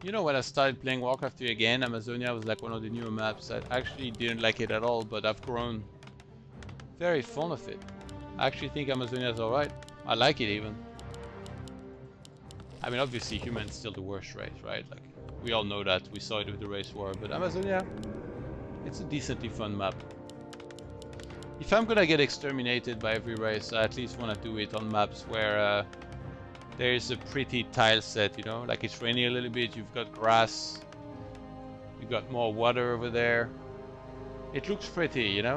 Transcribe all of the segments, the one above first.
You know, when I started playing Warcraft 3 again, Amazonia was like one of the newer maps. I actually didn't like it at all, but I've grown very fond of it. I actually think Amazonia is alright. I like it even. I mean, obviously human's still the worst race, right? Like, we all know that. We saw it with the race war, but Amazonia, it's a decently fun map. If I'm gonna get exterminated by every race, I at least want to do it on maps where there is a pretty tile set, you know? Like, it's raining a little bit, you've got grass, you've got more water over there. It looks pretty, you know?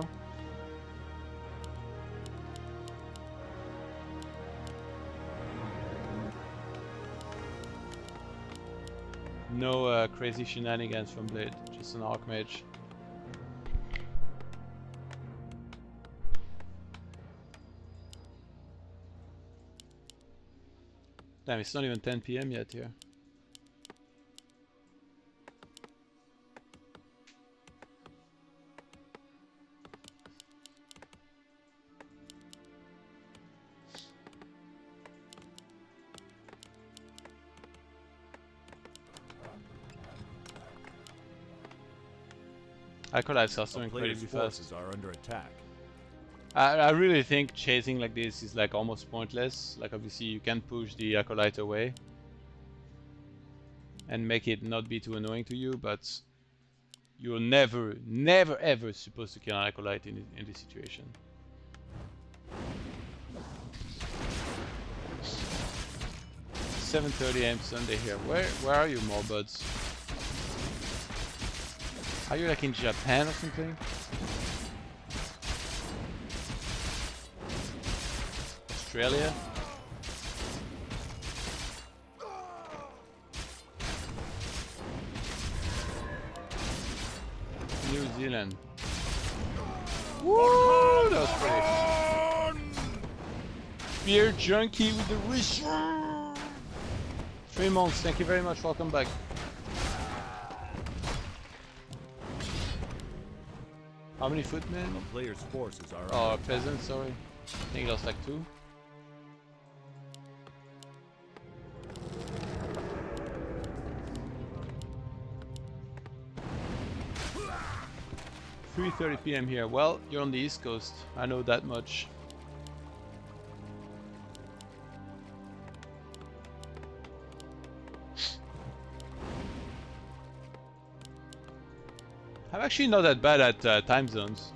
No crazy shenanigans from Blade, just an Archmage. Damn, it's not even 10 PM yet here. Acolytes are so incredibly fast. Are under attack. I really think chasing like this is like almost pointless. Like, obviously you can push the Acolyte away and make it not be too annoying to you, but you're never ever supposed to kill an Acolyte in this situation. It's 7:30 AM Sunday here. Where are you, Morbuds? Are you like in Japan or something? Australia? New Zealand. Woo! That was pretty. Beer junkie with the wish. 3 months, thank you very much, welcome back. How many footmen? A player's forces are Oh, peasants, sorry. I think it was like 2. "3:30 PM here." Well, you're on the East Coast. I know that much. I'm actually not that bad at time zones,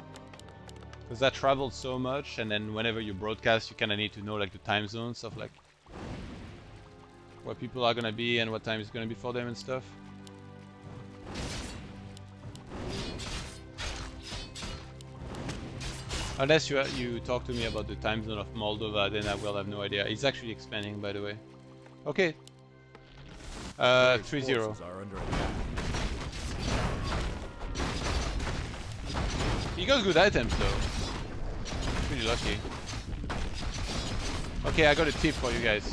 because I traveled so much, and then whenever you broadcast, you kind of need to know like the time zones of like where people are gonna be and what time it's gonna be for them and stuff. Unless you talk to me about the time zone of Moldova, then I will have no idea. It's actually expanding, by the way. Okay. 3-0. He got good items though. Pretty lucky. Okay, I got a tip for you guys.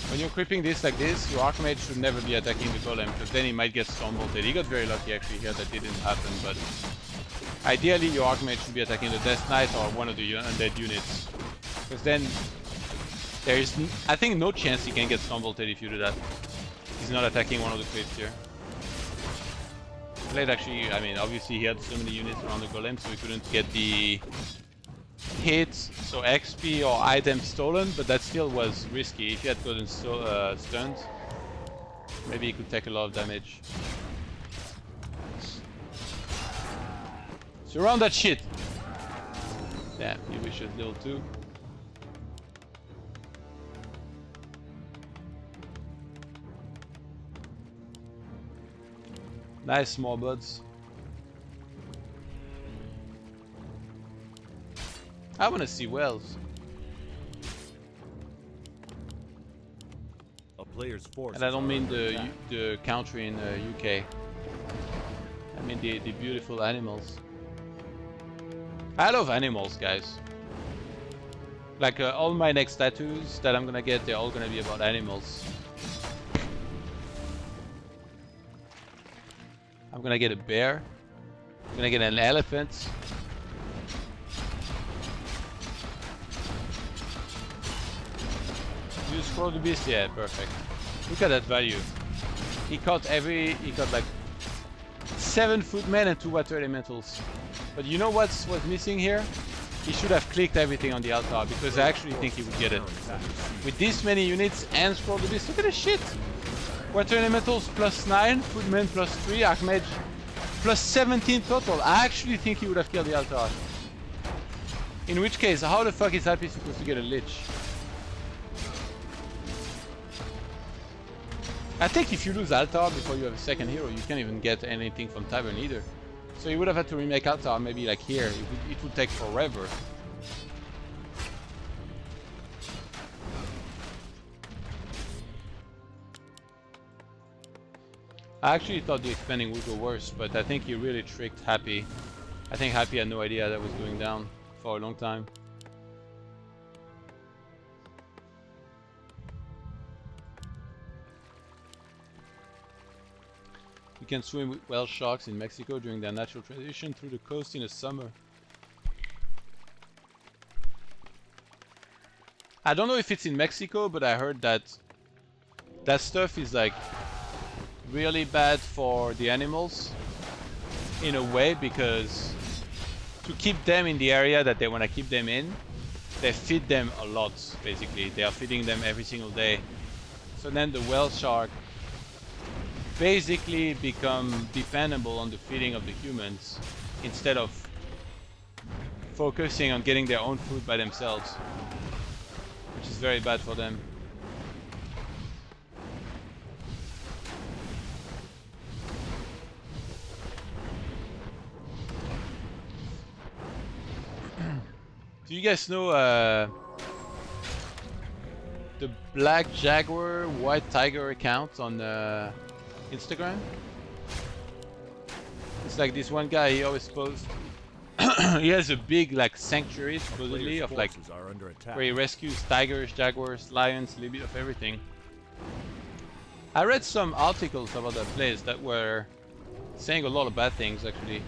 When you're creeping this like this, your Archmage should never be attacking the golem, because then he might get storm-bolted. He got very lucky actually here that didn't happen, but ideally your Archmage should be attacking the Death Knight or one of the undead units, because then there is, I think, no chance he can get storm-bolted if you do that. He's not attacking one of the crypts here. Blade actually, I mean, obviously he had so many units around the golem, so he couldn't get the hits, so XP or items stolen, but that still was risky. If he had gotten stunned, maybe he could take a lot of damage. Surround that shit! Damn, he wishes level 2. Nice small buds. I wanna see Wells. A player's force. And I don't mean the country in UK. I mean the beautiful animals. I love animals, guys. Like all my next tattoos that I'm gonna get, they're all gonna be about animals. I'm gonna get a bear. I'm gonna get an elephant. You scroll the beast, yeah, perfect. Look at that value. He caught like 7 footmen and 2 water elementals. But you know what's missing here? He should have clicked everything on the altar because I actually think he would get it. With this many units and Scroll the Beast, look at this shit! Water elementals +9, footmen +3, Archmage +17 total. I actually think he would have killed the altar. In which case, how the fuck is Happy supposed to get a Lich? I think if you lose Altar before you have a second hero, you can't even get anything from Tavern either. So you would have had to remake Altar maybe like here. It would take forever. I actually thought the expanding would go worse, but I think he really tricked Happy. I think Happy had no idea that was going down for a long time. You can swim with whale sharks in Mexico during their natural transition through the coast in the summer. I don't know if it's in Mexico, but I heard that that stuff is like really bad for the animals in a way, because to keep them in the area that they want to keep them in, they feed them a lot. Basically, they are feeding them every single day. So then the whale shark basically become dependable on the feeding of the humans instead of focusing on getting their own food by themselves, which is very bad for them. Do you guys know the Black Jaguar White Tiger account on Instagram? It's like this one guy, he always posts he has a big like sanctuary supposedly of like where he rescues tigers, jaguars, lions, a little bit of everything. I read some articles about that place that were saying a lot of bad things actually.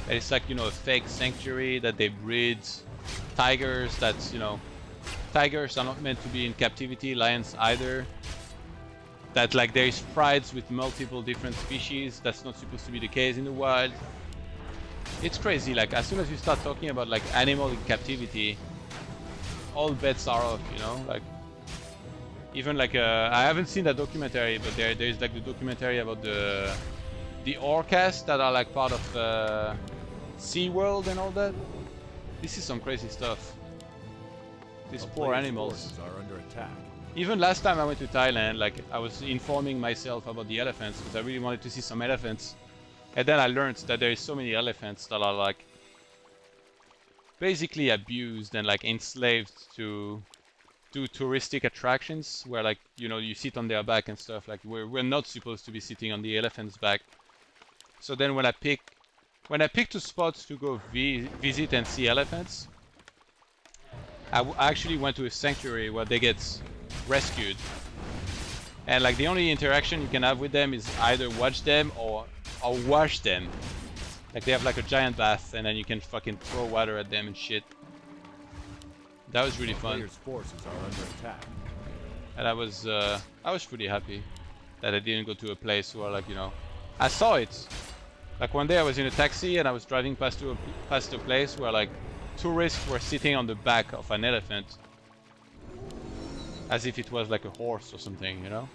That it's like, you know, a fake sanctuary, that they breed tigers, that's, you know, tigers are not meant to be in captivity, lions either. That like there is prides with multiple different species, that's not supposed to be the case in the wild. It's crazy, like as soon as you start talking about like animal in captivity, all bets are off, you know, like even like I haven't seen that documentary, but there's like the documentary about the orcas that are like part of SeaWorld and all that. This is some crazy stuff. These poor animals are under attack. Even last time I went to Thailand, like I was informing myself about the elephants because I really wanted to see some elephants. And then I learned that there is so many elephants that are like basically abused and like enslaved to do touristic attractions where, like, you know, you sit on their back and stuff. Like we're not supposed to be sitting on the elephant's back. So then when I picked a spot to go visit and see elephants, I actually went to a sanctuary where they get rescued, and like the only interaction you can have with them is either watch them or wash them. Like they have like a giant bath and then you can fucking throw water at them and shit. That was really fun. Players' forces are under attack. And I was pretty happy that I didn't go to a place where, like, you know, I saw it. Like one day I was in a taxi and I was driving past a place where like tourists were sitting on the back of an elephant as if it was like a horse or something, you know?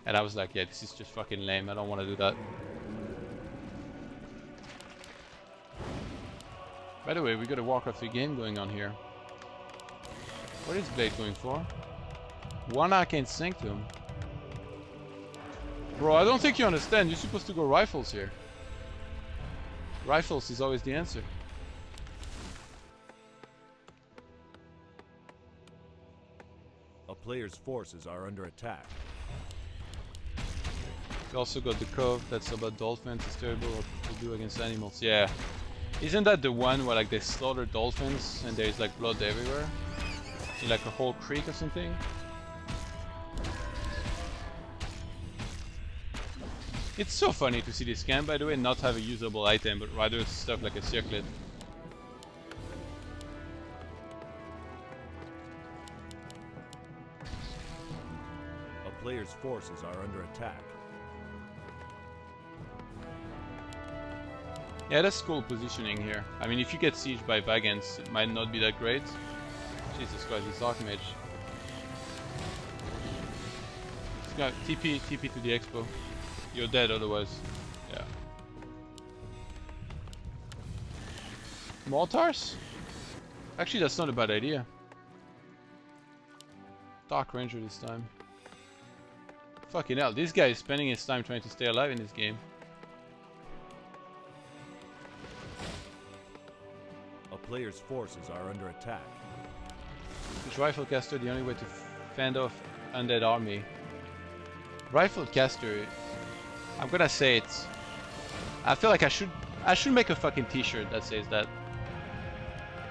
And I was like, yeah, this is just fucking lame. I don't want to do that. By the way, we got a Warcraft 3 game going on here. What is Blade going for? One Arcane Sanctum. Bro, I don't think you understand. You're supposed to go rifles here. Rifles is always the answer. A player's forces are under attack. We also got the Cove, that's about dolphins. It's terrible what to do against animals. Yeah. Isn't that the one where like they slaughter dolphins and there's like blood everywhere? In like a whole creek or something? It's so funny to see this camp, by the way, not have a usable item, but rather stuff like a circlet. A player's forces are under attack. Yeah, that's cool positioning here. I mean, if you get sieged by Vagans, it might not be that great. Jesus Christ, this Archmage. TP to the expo. You're dead otherwise. Yeah. Mortars? Actually, that's not a bad idea. Dark Ranger this time. Fucking hell, this guy is spending his time trying to stay alive in this game. A player's forces are under attack. Is Riflecaster the only way to fend off undead army? Riflecaster, I'm gonna say it. I feel like I should make a fucking t-shirt that says that.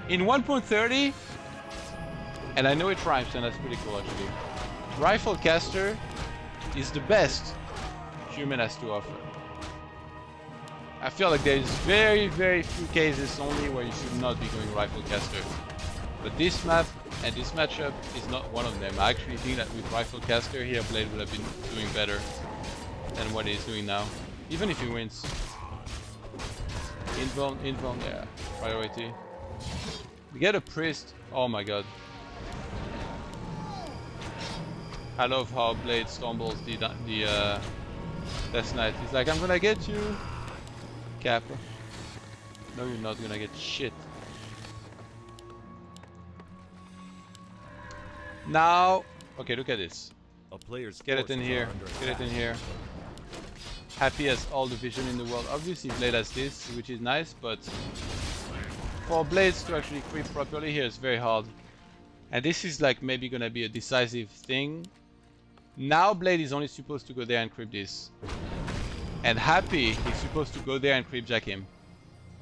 In 1.30, and I know it rhymes and that's pretty cool actually. Riflecaster is the best human has to offer. I feel like there's very few cases only where you should not be going Riflecaster. But this map and this matchup is not one of them. I actually think that with Riflecaster here, Blade would have been doing better than what he's doing now. Even if he wins. Invuln, yeah, priority. We get a priest. Oh my god. I love how Blade stumbles the Death Knight. He's like, I'm gonna get you, Cap. No, you're not gonna get shit. Now, okay, look at this. A player's Get it in here. Get it in here. Happy has all the vision in the world. Obviously, Blade has this, which is nice, but for Blades to actually creep properly here is very hard. And this is like maybe gonna be a decisive thing. Now Blade is only supposed to go there and creep this. And Happy is supposed to go there and creep jack him.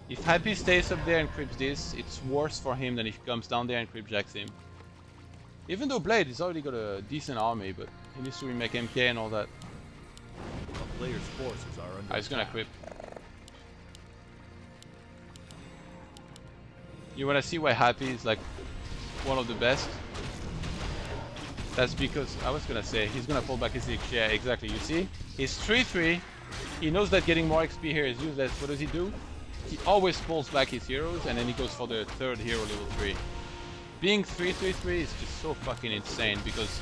If Happy stays up there and creeps this, it's worse for him than if he comes down there and creep jacks him. Even though Blade has already got a decent army, but he needs to remake MK and all that. A player's forces are under He's gonna creep. You wanna see why Happy is like one of the best? That's because, I was gonna say, he's gonna pull back his XP. Yeah, exactly, you see? He's 3-3, he knows that getting more XP here is useless. What does he do? He always pulls back his heroes and then he goes for the third hero level 3. Being 3-3-3 is just so fucking insane because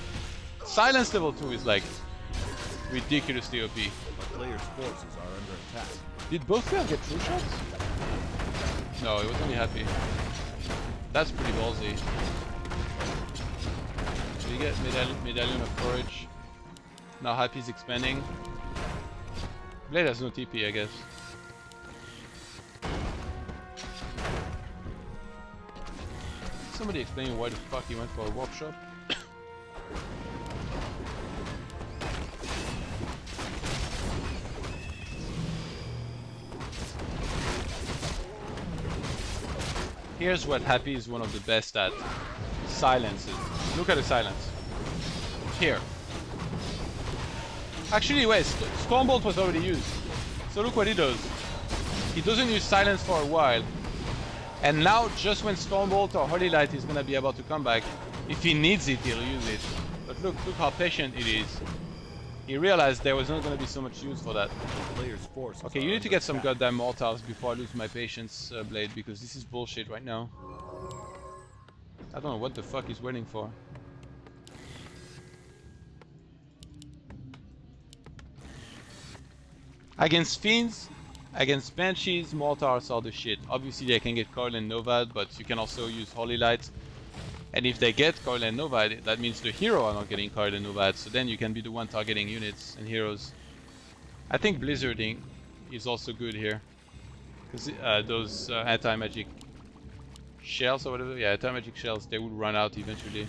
Silence level 2 is like ridiculously OP. A player's forces are under attack. Did both players get true shots? No, it was only Happy. That's pretty ballsy. We get Medallion of Courage. Now Happy's expanding. Blade has no TP, I guess. Somebody explain why the fuck he went for a workshop? Here's what Happy is one of the best at. Silences. Look at the silence. Here. Actually, wait, Stormbolt was already used. So look what he does. He doesn't use silence for a while. And now, just when Stormbolt or Holy Light is gonna be able to come back, if he needs it, he'll use it. But look how patient it is. He realized there was not gonna be so much use for that. Okay, you need to get some goddamn mortars before I lose my patience, Blade, because this is bullshit right now. I don't know what the fuck he's waiting for. Against Fiends, against Banshees, mortars are the shit. Obviously they can get Coil and Novad, but you can also use Holy Light. And if they get Coil and Novad, that means the hero are not getting Coil and Novad, so then you can be the one targeting units and heroes. I think Blizzarding is also good here. Because those anti-magic shells or whatever, yeah, anti-magic shells, they would run out eventually.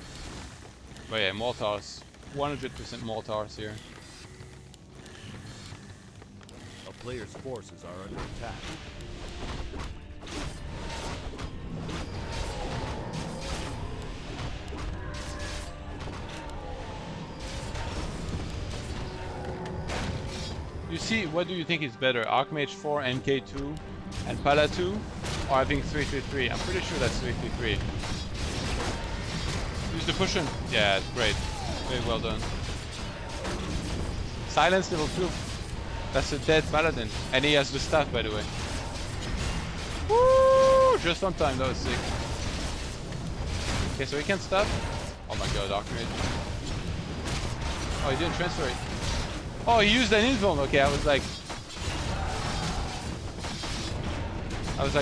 But yeah, mortars. 100% mortars here. A player's forces are under attack. You see, what do you think is better? Archmage 4, MK2, and Pala 2? Or having 3-3-3? I'm pretty sure that's 3-3-3. Use the cushion. Yeah, great. Very well done. Silence level 2. That's a dead paladin. And he has the staff, by the way. Woo! Just on time, that was sick. Okay, so he can stop. Oh my god, Archmage. Oh, he didn't transfer it. Oh, he used an invuln. Okay, I was like,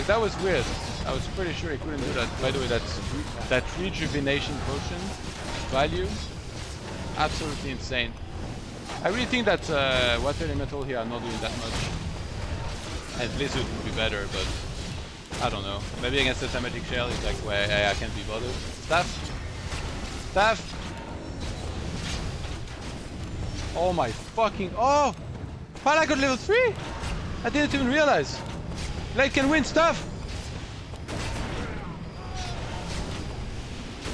that was weird. I was pretty sure he couldn't do that. By the way, that rejuvenation potion value, absolutely insane. I really think that water elemental here are not doing that much. And Blizzard would be better, but I don't know. Maybe against the Magic Shell, it's like, well, I can't be bothered. Staff! Staff! Oh my fucking... Oh! Pala got level 3! I didn't even realize. Blade can win stuff!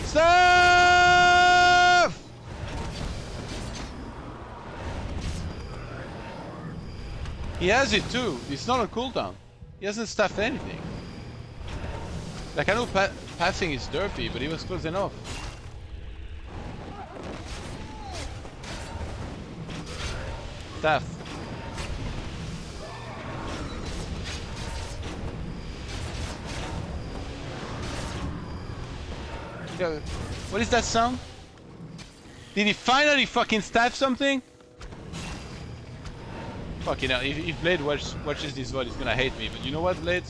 Stuff! He has it too. It's not a cooldown. He hasn't stuffed anything. Like, I know passing is derpy, but he was close enough. Staff. What is that sound? Did he finally fucking staff something? Fucking hell, if Blade watches this VOD, he's gonna hate me. But you know what, Blade?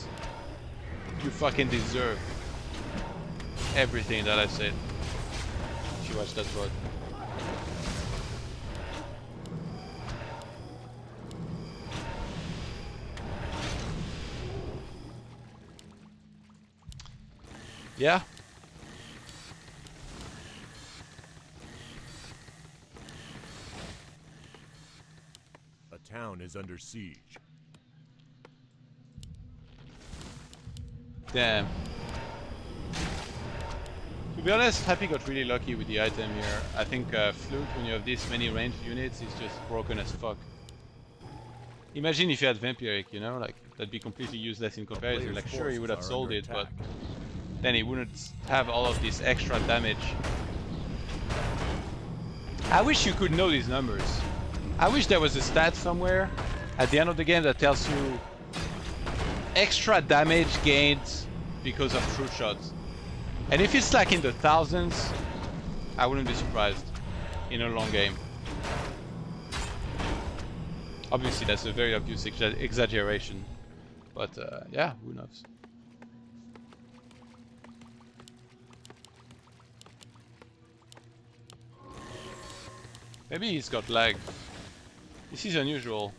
You fucking deserve everything that I said. If you watch that VOD. Yeah. A town is under siege. Damn. To be honest, Happy got really lucky with the item here. I think Flute, when you have this many ranged units, is just broken as fuck. Imagine if you had Vampiric, you know, like that'd be completely useless in comparison. Like sure, he would have sold it, but then he wouldn't have all of this extra damage. I wish you could know these numbers. I wish there was a stat somewhere at the end of the game that tells you extra damage gained because of true shots. And if it's like in the thousands, I wouldn't be surprised in a long game. Obviously that's a very obvious exaggeration, but yeah, who knows. Maybe he's got lag. This is unusual.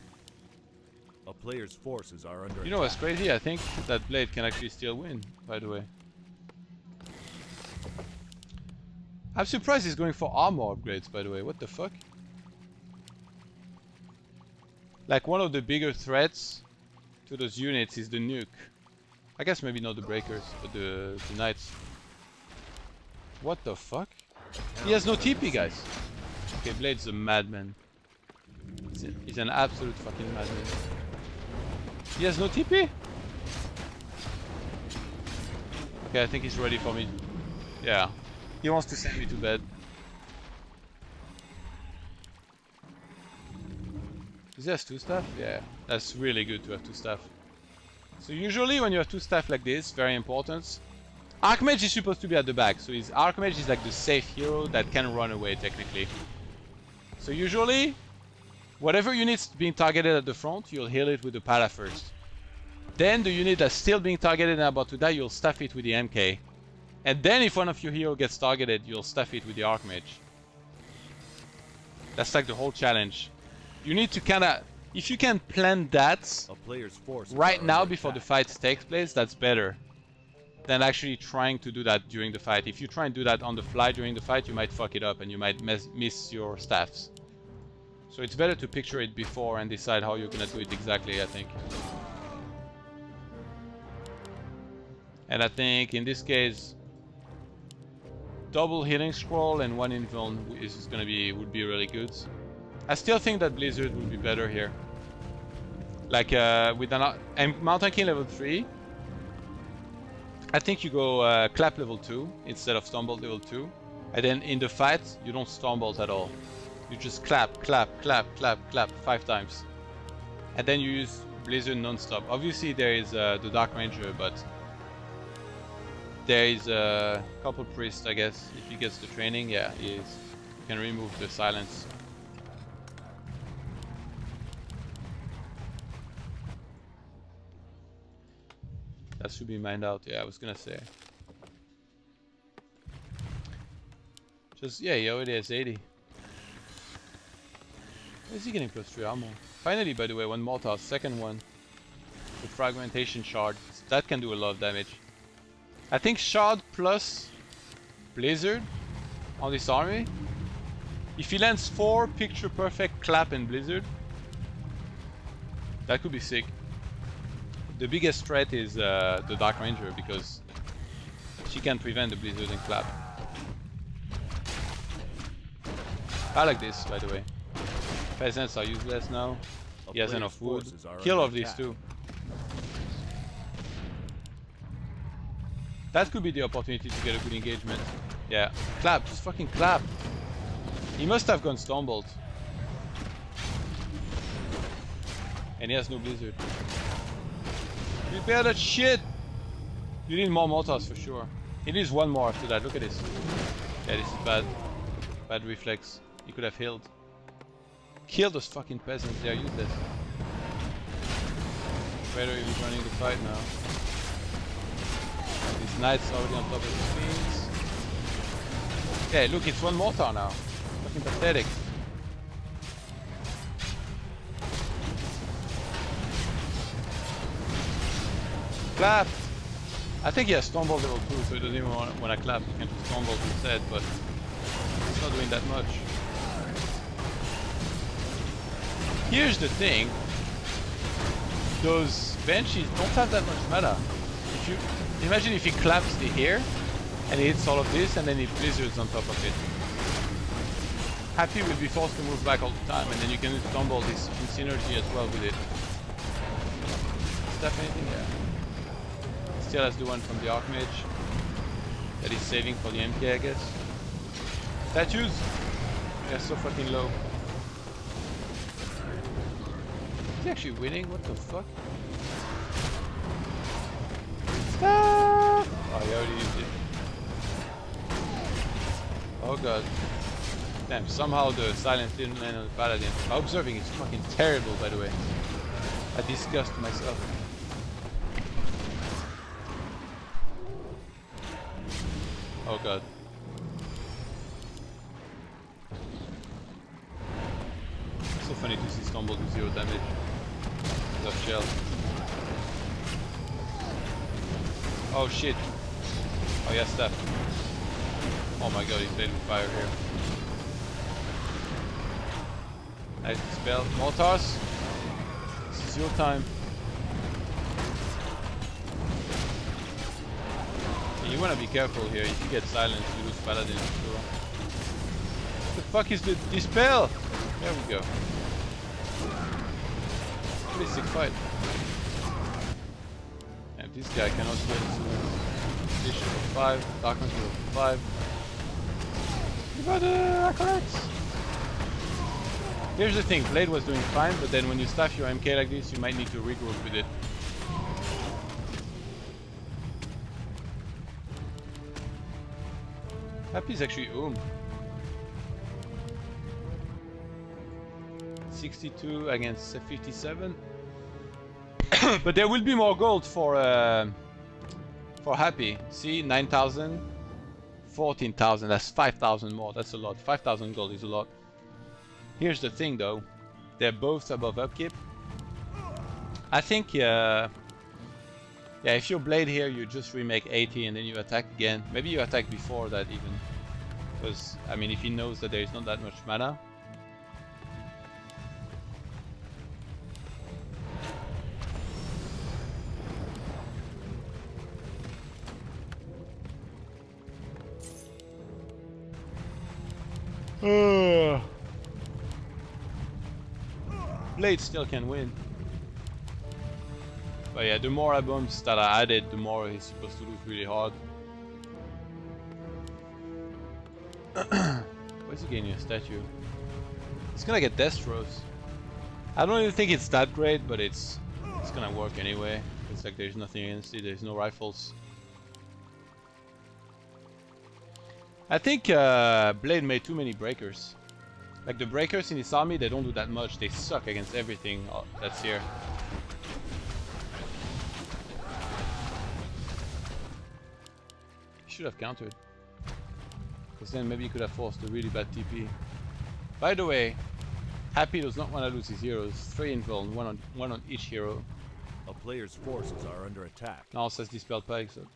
A player's forces are under You know what's crazy? I think that Blade can actually still win, by the way. I'm surprised he's going for armor upgrades, by the way. What the fuck? Like, one of the bigger threats to those units is the nuke. I guess maybe not the breakers, but the knights. What the fuck? He has no TP, guys. Okay, Blade's a madman. He's an absolute fucking madman. He has no TP? Okay, I think he's ready for me. Yeah. He wants to send me to bed. Is there 2 staff? Yeah, that's really good to have 2 staff. So usually when you have 2 staff like this, very important. Archmage is supposed to be at the back, so his Archmage is like the safe hero that can run away technically. So usually, whatever unit's being targeted at the front, you'll heal it with the Pala first. Then the unit that's still being targeted and about to die, you'll staff it with the MK. And then if one of your heroes gets targeted, you'll staff it with the Archmage. That's like the whole challenge. You need to kinda... If you can plan that right now before the fight takes place, that's better than actually trying to do that during the fight. If you try and do that on the fly during the fight, you might fuck it up and you might miss your staffs. So it's better to picture it before and decide how you're gonna do it exactly, I think. And I think in this case, double healing scroll and 1 invuln would be really good. I still think that Blizzard would be better here. Like with and Mountain King level 3, I think you go clap level 2 instead of Stormbolt level 2. And then in the fight, you don't Stormbolt at all. You just clap, clap, clap, clap, clap 5 times. And then you use Blizzard non-stop. Obviously there is the Dark Ranger, but there is a couple priests, I guess. If he gets the training, yeah, he can remove the silence. That should be mined out, yeah, I was gonna say. Just, yeah, he already has 80. Why is he getting +3 armor? Finally, by the way, one mortar, second one. The fragmentation shard. That can do a lot of damage. I think shard plus blizzard on this army. If he lands 4 picture perfect clap and blizzard, that could be sick. The biggest threat is the Dark Ranger, because she can prevent the blizzard and clap. I like this, by the way. Peasants are useless now. He has enough wood. Kill off these two. That could be the opportunity to get a good engagement. Yeah. Clap, just fucking clap. He must have gone Stormbolt. And he has no blizzard. Repair that shit! You need more mortars for sure. He needs one more after that, look at this. Yeah, this is bad. Bad reflex. He could have healed. Kill those fucking peasants, they are useless. Raider even running the fight now. These knights already on top of the fiends. Yeah, look, it's one mortar now. Fucking pathetic. Clap! I think he has Stormbolt level 2, so he doesn't even want to clap. He can just Stormbolt instead, but it's not doing that much. Here's the thing. Those Banshees don't have that much mana. If you imagine if he claps the here and he hits all of this and then he blizzards on top of it. Happy will be forced to move back all the time, and then you can Stormbolt this in synergy as well with it. Stuff anything? Yeah. Still has the one from the Archmage that he's saving for the MK, I guess. Statues? They're so fucking low. Is he actually winning? What the fuck? Stop! Oh, he already used it. Oh god. Damn, somehow the silence didn't land on the Paladin. My observing is fucking terrible, by the way. I disgust myself. Oh god. It's so funny to see Stormbolt with 0 damage. Without shell. Oh shit. Oh yeah, stuff. Oh my god, he's playing with fire here. Nice spell. Mortars! This is your time. You wanna be careful here. If you get silenced, you lose Paladin for sure. What the fuck is the dispel? There we go. Pretty sick fight. And this guy cannot get to Bishop of 5, Darkness of 5. You got acolytes! Here's the thing, Blade was doing fine, but then when you staff your MK like this, you might need to regroup with it. Happy's actually 62 against 57. But there will be more gold for Happy. See, 9,000, 14,000. That's 5,000 more. That's a lot. 5,000 gold is a lot. Here's the thing, though. They're both above upkeep. I think, yeah, if you blade here, you just remake 80 and then you attack again. Maybe you attack before that even. Because, I mean, if he knows that there is not that much mana. Blade still can win. But yeah, the more albums that I added, the more he's supposed to lose really hard. Why is he getting a statue? He's gonna get Death Throws. I don't even think it's that great, but it's It's gonna work anyway. It's like there's nothing against it, there's no rifles. I think Blade made too many breakers. Like the breakers in his army, they don't do that much. They suck against everything that's here. He should have countered. Because then maybe he could have forced a really bad TP. By the way, Happy does not want to lose his heroes. 3 invuln, one on each hero. A player's forces are under attack. Now says Dispel Pike, so.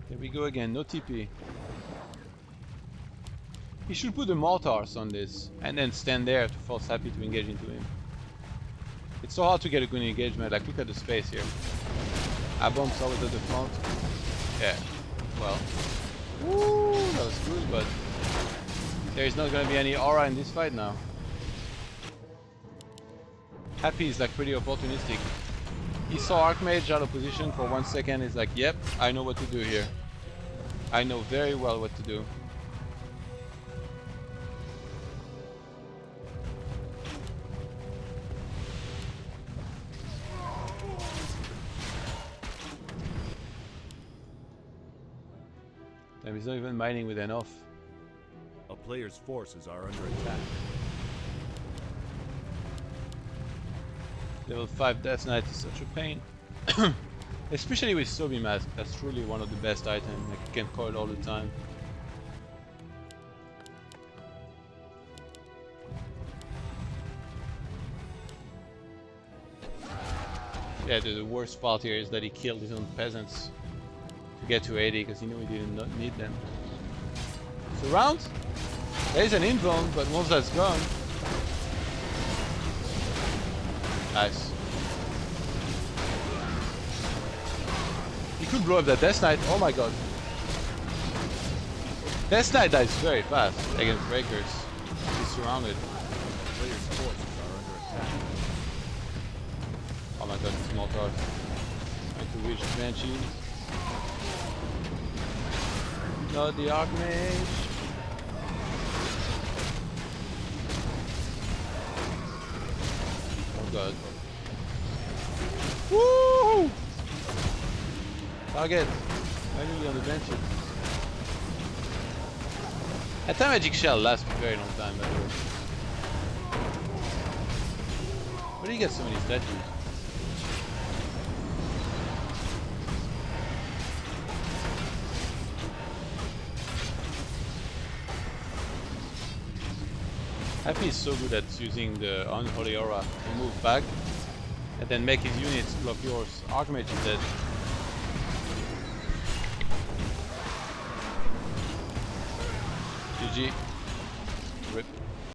Here we go again, no TP. He should put the mortars on this and then stand there to force Happy to engage into him. It's so hard to get a good engagement, like look at the space here. A-bomb's always at the front. Yeah, well. Woo, that was good, but there is not gonna be any aura in this fight now. Happy is like pretty opportunistic. He saw Archmage out of position for 1 second, he's like, yep, I know what to do here. I know very well what to do. Damn, he's not even mining with enough. A player's forces are under attack. Level 5 Death Knight is such a pain. Especially with Sobi Mask, that's truly one of the best items, like you can coil all the time. Yeah, the worst part here is that he killed his own peasants to get to 80 because he knew he did not need them. Surround? There is an invuln, but once that's gone... Nice. He could blow up that Death Knight, oh my god. Death Knight dies very fast against breakers. He's surrounded. Player's forces are under attack. Oh my god, small card. Trying to reach the Banshee. Not the Archmage. Oh god. Woo! Target! Finally on the Banshee. Anti-magic shell lasts a very long time, by the way. Where do you get so many statues? Happy is so good at using the Unholy Aura to move back and then make his units block yours. Archmage is dead. GG. RIP.